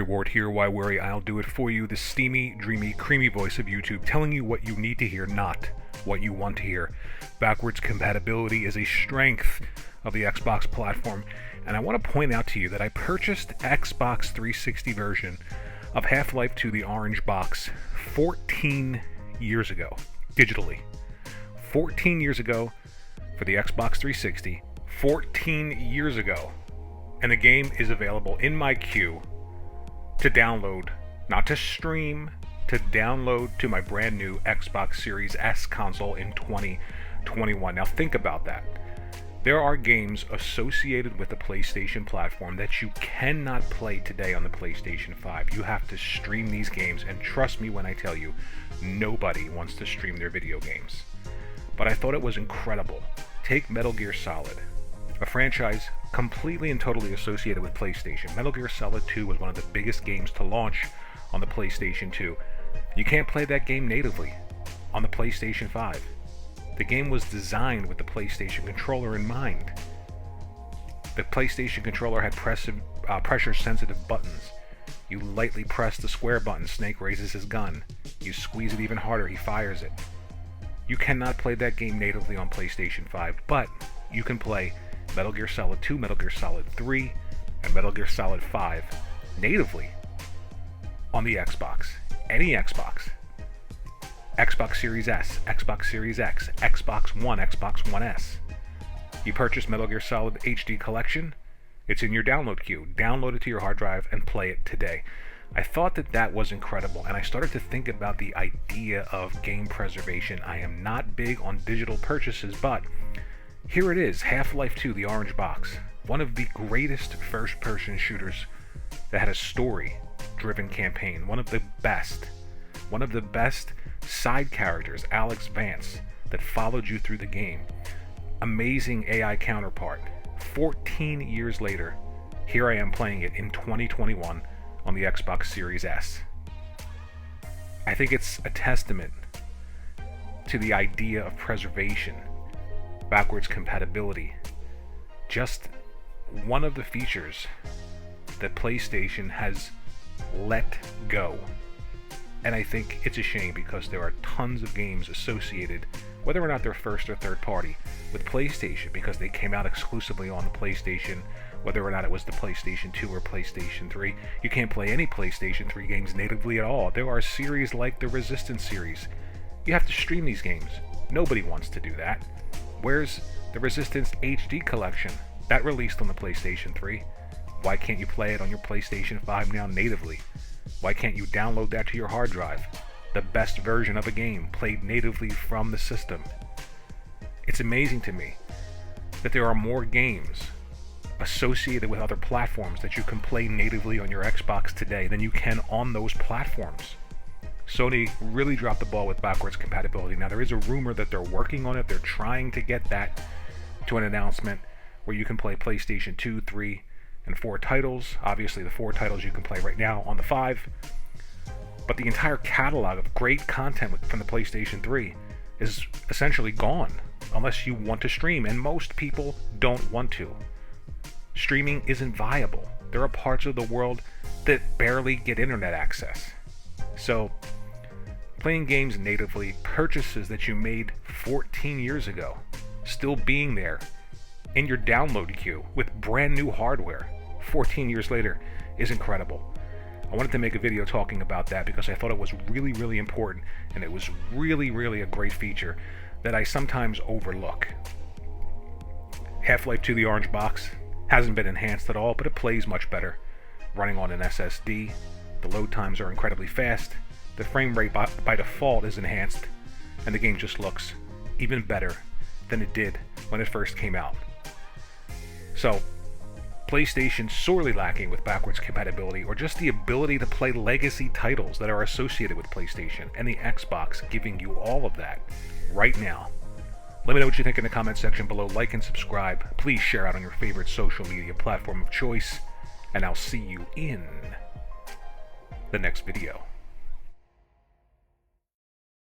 WorryWart here. Why worry? I'll do it for you. The steamy, dreamy, creamy voice of YouTube telling you what you need to hear, not what you want to hear. Backwards compatibility is a strength of the Xbox platform, and I want to point out to you that I purchased Xbox 360 version of Half-Life 2 the Orange Box 14 years ago, digitally. 14 years ago for the Xbox 360, 14 years ago. And the game is available in my queue to download, not to stream, to download to my brand new Xbox Series S console in 2021. Now think about that. There are games associated with the PlayStation platform that you cannot play today on the PlayStation 5. You have to stream these games, and trust me when I tell you, nobody wants to stream their video games. But I thought it was incredible. Take Metal Gear Solid, a franchise completely and totally associated with PlayStation. Metal Gear Solid 2 was one of the biggest games to launch on the PlayStation 2. You can't play that game natively on the PlayStation 5. The game was designed with the PlayStation controller in mind. The PlayStation controller had pressure-sensitive buttons. You lightly press the square button, Snake raises his gun. You squeeze it even harder, he fires it. You cannot play that game natively on PlayStation 5, but you can play Metal Gear Solid 2, Metal Gear Solid 3, and Metal Gear Solid 5 natively on the Xbox. Any Xbox. Xbox Series S, Xbox Series X, Xbox One, Xbox One S. You purchase Metal Gear Solid HD Collection, it's in your download queue. Download it to your hard drive and play it today. I thought that was incredible, and I started to think about the idea of game preservation. I am not big on digital purchases, but here it is, Half-Life 2, the Orange Box. One of the greatest first-person shooters that had a story-driven campaign. One of the best side characters, Alex Vance, that followed you through the game. Amazing AI counterpart. 14 years later, here I am playing it in 2021 on the Xbox Series S. I think it's a testament to the idea of preservation, backwards compatibility. Just one of the features that PlayStation has let go. And I think it's a shame because there are tons of games associated, whether or not they're first or third party, with PlayStation because they came out exclusively on the PlayStation, whether or not it was the PlayStation 2 or PlayStation 3. You can't play any PlayStation 3 games natively at all. There are series like the Resistance series. You have to stream these games. Nobody wants to do that. Where's the Resistance HD collection? That released on the PlayStation 3. Why can't you play it on your PlayStation 5 now natively? Why can't you download that to your hard drive? The best version of a game played natively from the system. It's amazing to me that there are more games associated with other platforms that you can play natively on your Xbox today than you can on those platforms. Sony really dropped the ball with backwards compatibility. Now there is a rumor that they're working on it. They're trying to get that to an announcement where you can play PlayStation 2, 3, and 4 titles. Obviously the 4 titles you can play right now on the 5. But the entire catalog of great content from the PlayStation 3 is essentially gone unless you want to stream, and most people don't want to. Streaming isn't viable. There are parts of the world that barely get internet access. So, playing games natively, purchases that you made 14 years ago, still being there in your download queue with brand new hardware 14 years later is incredible. I wanted to make a video talking about that because I thought it was really, really important, and it was really, really a great feature that I sometimes overlook. Half-Life 2 the Orange Box hasn't been enhanced at all, but it plays much better running on an SSD. The load times are incredibly fast. The frame rate by default is enhanced, and the game just looks even better than it did when it first came out. So, PlayStation sorely lacking with backwards compatibility, or just the ability to play legacy titles that are associated with PlayStation, and the Xbox giving you all of that right now. Let me know what you think in the comment section below. Like and subscribe. Please share out on your favorite social media platform of choice, and I'll see you in the next video.